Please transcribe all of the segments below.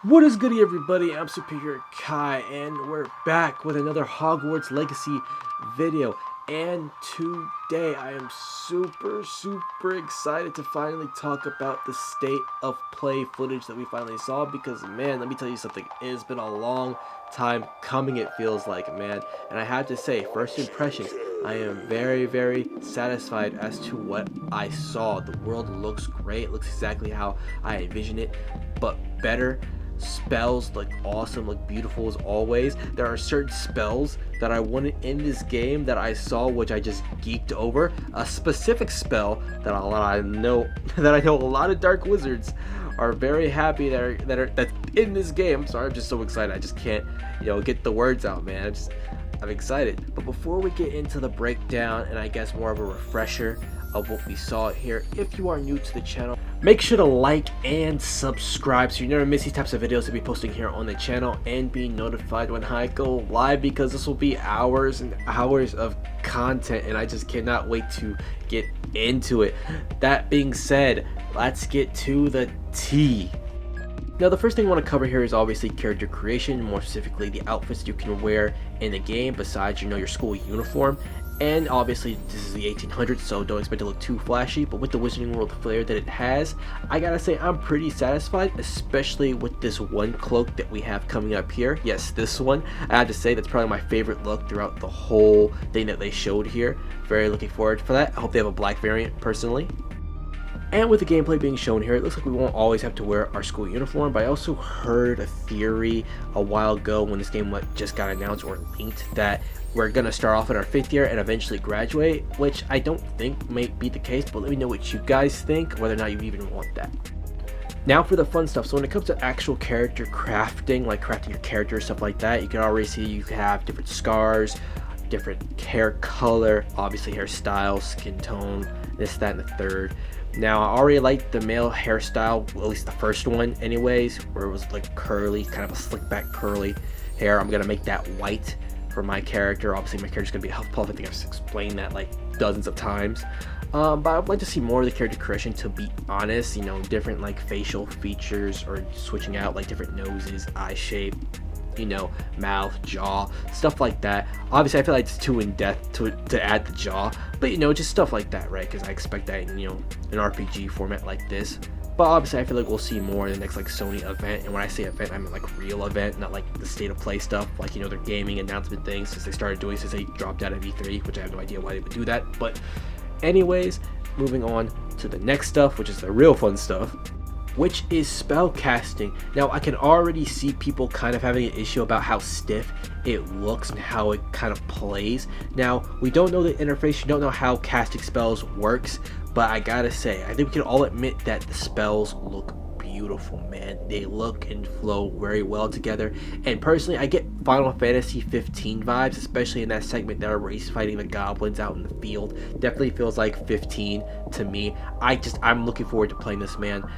What is goody, everybody? I'm Superior Kai, and we're back with another Hogwarts Legacy video. And today I am super excited to finally talk about the state of play footage that we finally saw, because man, let me tell you something, it has been a long time coming, it feels like, man. And I have to say, first impressions, I am very satisfied as to what I saw. The world looks great, it looks exactly how I envisioned it, but better. Spells look awesome, look beautiful as always. There are certain spells that I wanted in this game that I saw, which I just geeked over. A specific spell that I know a lot of dark wizards are very happy that's in this game. I'm sorry, I'm just so excited. I just can't, get the words out, man. I'm excited. But before we get into the breakdown and I guess more of a refresher of what we saw here, if you are new to the channel, make sure to like and subscribe so you never miss these types of videos to be posting here on the channel, and be notified when I go live, because this will be hours and hours of content and I just cannot wait to get into it. That being said, let's get to the tea. Now, the first thing I want to cover here is obviously character creation, more specifically the outfits you can wear in the game besides your school uniform. And obviously this is the 1800s, so don't expect it to look too flashy, but with the Wizarding World flair that it has, I gotta say I'm pretty satisfied, especially with this one cloak that we have coming up here. Yes, this one. I have to say that's probably my favorite look throughout the whole thing that they showed here. Very looking forward for that. I hope they have a black variant personally. And with the gameplay being shown here, it looks like we won't always have to wear our school uniform, but I also heard a theory a while ago when this game just got announced or leaked that we're going to start off in our 5th year and eventually graduate, which I don't think may be the case, but let me know what you guys think, whether or not you even want that. Now for the fun stuff. So when it comes to actual character crafting, like crafting your character, stuff like that, you can already see you have different scars, different hair color, obviously hairstyle, skin tone, this, that, and the third. Now, I already liked the male hairstyle, well, at least the first one anyways, where it was like curly, kind of a slick back curly hair. I'm gonna make that white for my character. Obviously my character's gonna be a Hufflepuff. I think I've explained that like dozens of times. But I'd like to see more of the character creation, to be honest. Different like facial features, or switching out like different noses, eye shape, mouth, jaw, stuff like that. Obviously I feel like it's too in depth to add the jaw, but just stuff like that, right? Because I expect that in an RPG format like this. But obviously I feel like we'll see more in the next like Sony event, and when I say event, I mean like real event, not like the state of play stuff, like their gaming announcement things, since they started doing, since they dropped out of E3, which I have no idea why they would do that. But anyways, moving on to the next stuff, which is the real fun stuff, which is spell casting. Now, I can already see people kind of having an issue about how stiff it looks and how it kind of plays. Now, we don't know the interface, you don't know how casting spells works, but I gotta say, I think we can all admit that the spells look beautiful, man. They look and flow very well together, and personally I get Final Fantasy 15 vibes, especially in that segment that where he's fighting the goblins out in the field. Definitely feels like 15 to me. I'm looking forward to playing this, man.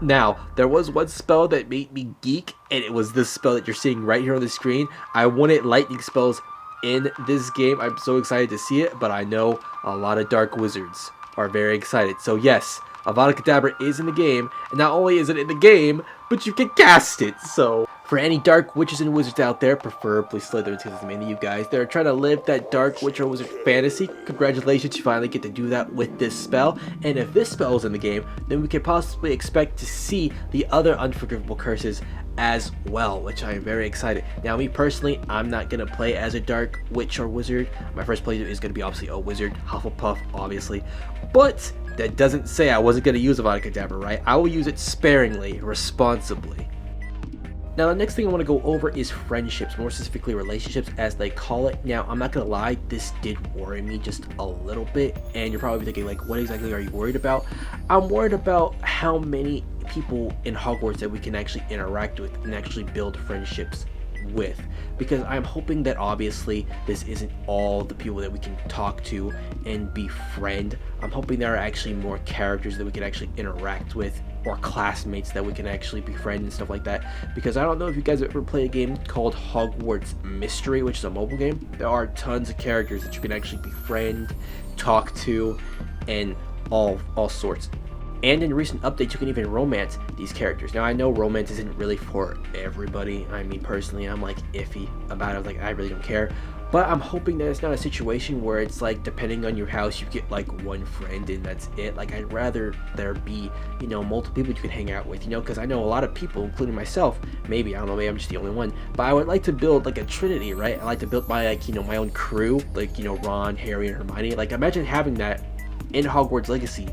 Now, there was one spell that made me geek, and it was this spell that you're seeing right here on the screen. I wanted lightning spells in this game. I'm so excited to see it, but I know a lot of dark wizards are very excited. So yes, Avada Kedavra is in the game, and not only is it in the game, but you can cast it. So for any dark witches and wizards out there, preferably Slytherins, because it's mainly you guys that are trying to live that dark witch or wizard fantasy, congratulations, you finally get to do that with this spell. And if this spell is in the game, then we can possibly expect to see the other unforgivable curses as well, which I am very excited. Now, me personally, I'm not gonna play as a dark witch or wizard. My first playthrough is gonna be obviously a wizard, Hufflepuff, obviously, but that doesn't say I wasn't gonna use Avada Kedavra, right? I will use it sparingly, responsibly. Now, the next thing I want to go over is friendships, more specifically relationships as they call it. Now, I'm not gonna lie, this did worry me just a little bit, and you're probably thinking like, what exactly are you worried about? I'm worried about how many people in Hogwarts that we can actually interact with and actually build friendships with, because I'm hoping that obviously this isn't all the people that we can talk to and befriend. I'm hoping there are actually more characters that we can actually interact with, or classmates that we can actually befriend and stuff like that, because I don't know if you guys have ever played a game called Hogwarts Mystery, which is a mobile game. There are tons of characters that you can actually befriend, talk to, and all sorts. And in recent updates, you can even romance these characters. Now, I know romance isn't really for everybody. I mean, personally, I'm like iffy about it. Like, I really don't care. But I'm hoping that it's not a situation where it's like, depending on your house, you get like one friend and that's it. Like, I'd rather there be, you know, multiple people you can hang out with, you know, because I know a lot of people, including myself, maybe, I don't know, maybe I'm just the only one, but I would like to build like a trinity, right? I like to build my, like, you know, my own crew, like, you know, Ron, Harry, and Hermione. Like, imagine having that in Hogwarts Legacy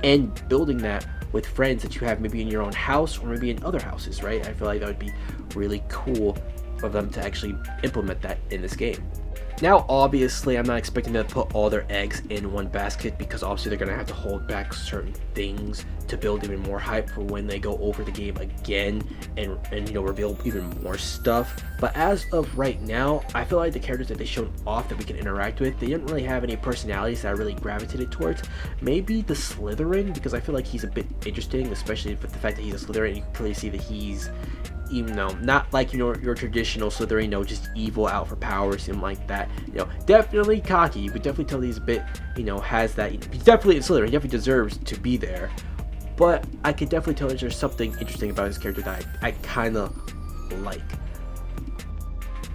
and building that with friends that you have maybe in your own house or maybe in other houses, right? I feel like that would be really cool for them to actually implement that in this game. Now, obviously, I'm not expecting them to put all their eggs in one basket, because obviously they're going to have to hold back certain things to build even more hype for when they go over the game again and you know, reveal even more stuff. But as of right now, I feel like the characters that they showed off that we can interact with, they didn't really have any personalities that I really gravitated towards. Maybe the Slytherin, because I feel like he's a bit interesting, especially with the fact that he's a Slytherin. You can clearly see that he's, even though not like, you know, your traditional Slytherin, you know, just evil, out for power, something like that. You know, definitely cocky. You could definitely tell he's a bit, you know, has that. He's definitely a Slytherin. He definitely deserves to be there. But I could definitely tell that there's something interesting about his character that I kind of like.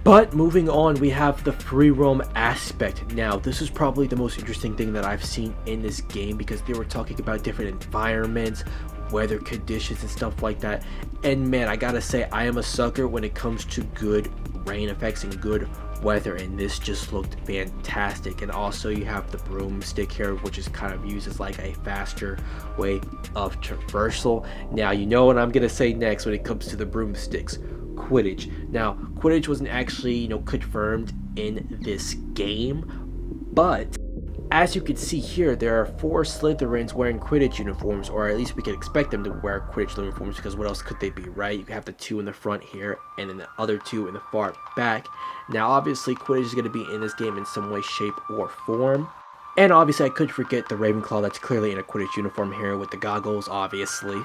But moving on, we have the free roam aspect. Now, this is probably the most interesting thing that I've seen in this game, because they were talking about different environments, weather conditions, and stuff like that. And man, I gotta say, I am a sucker when it comes to good rain effects and good weather, and this just looked fantastic. And also, you have the broomstick here, which is kind of used as like a faster way of traversal. Now, you know what I'm gonna say next when it comes to the broomsticks. Quidditch. Now, Quidditch wasn't actually, you know, confirmed in this game, but as you can see here, there are 4 Slytherins wearing Quidditch uniforms, or at least we can expect them to wear Quidditch uniforms, because what else could they be, right? You have the 2 in the front here, and then the other 2 in the far back. Now, obviously, Quidditch is going to be in this game in some way, shape, or form. And obviously, I could forget the Ravenclaw that's clearly in a Quidditch uniform here with the goggles, obviously.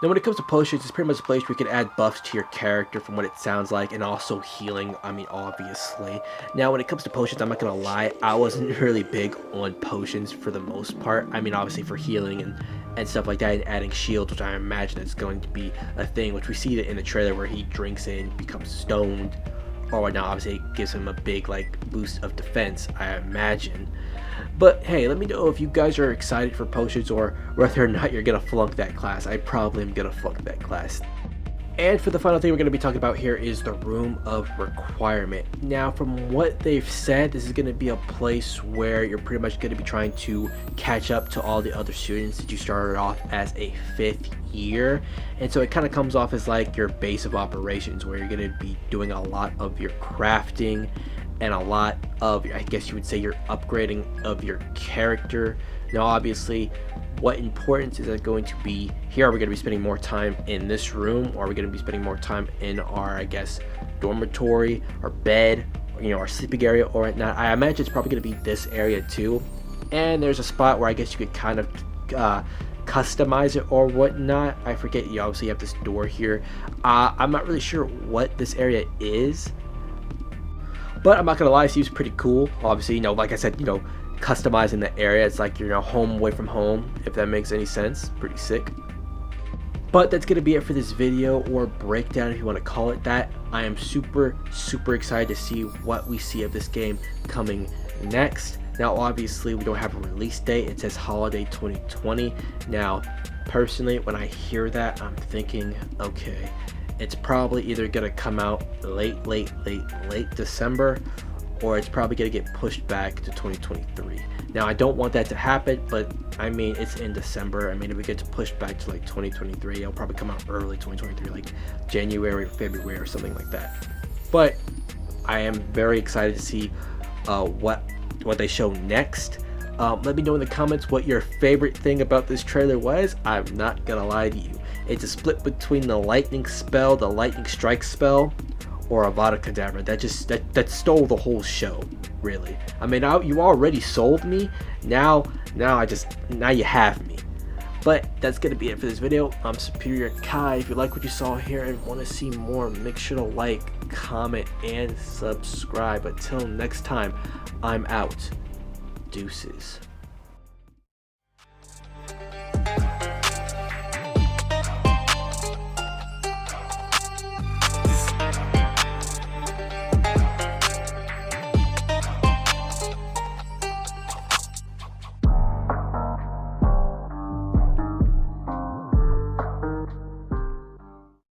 Now, when it comes to potions, it's pretty much a place where you can add buffs to your character from what it sounds like, and also healing, I mean, obviously. Now, when it comes to potions, I'm not gonna lie, I wasn't really big on potions for the most part. I mean, obviously for healing and stuff like that, and adding shields, which I imagine is going to be a thing, which we see that in the trailer where he drinks it and becomes stoned. Or now, obviously, it gives him a big, like, boost of defense, I imagine. But hey, let me know if you guys are excited for potions, or whether or not you're gonna flunk that class. I probably am gonna flunk that class. And for the final thing we're going to be talking about here is the Room of Requirement. Now, from what they've said, this is going to be a place where you're pretty much going to be trying to catch up to all the other students that you started off as a 5th year. And so it kind of comes off as like your base of operations, where you're going to be doing a lot of your crafting and a lot of, I guess you would say, your upgrading of your character. Now, obviously, what importance is that going to be here? Are we going to be spending more time in this room, or are we going to be spending more time in our, I guess, dormitory, or bed, or, you know, our sleeping area, or whatnot? I imagine it's probably going to be this area too. And there's a spot where I guess you could kind of customize it or whatnot. I forget. You obviously have this door here. I'm not really sure what this area is, but I'm not gonna lie, it seems pretty cool. Obviously, you know, like I said, you know, customizing the area, it's like, you know, home away from home, if that makes any sense. Pretty sick. But that's gonna be it for this video, or breakdown if you want to call it that. I am super excited to see what we see of this game coming next. Now, obviously, we don't have a release date. It says holiday 2020. Now, personally, when I hear that, I'm thinking, okay, it's probably either gonna come out late December, or it's probably gonna get pushed back to 2023. Now, I don't want that to happen, but I mean, it's in December. I mean, if it gets pushed back to like 2023, it'll probably come out early 2023, like January or February or something like that. But I am very excited to see what they show next. Let me know in the comments what your favorite thing about this trailer was. I'm not gonna lie to you. It's a split between the lightning spell, the lightning strike spell, or Avada Kedavra. That stole the whole show, really. I mean, you already sold me. Now you have me. But that's gonna be it for this video. I'm Superior Kai. If you like what you saw here and want to see more, make sure to like, comment, and subscribe. Until next time, I'm out. Deuces.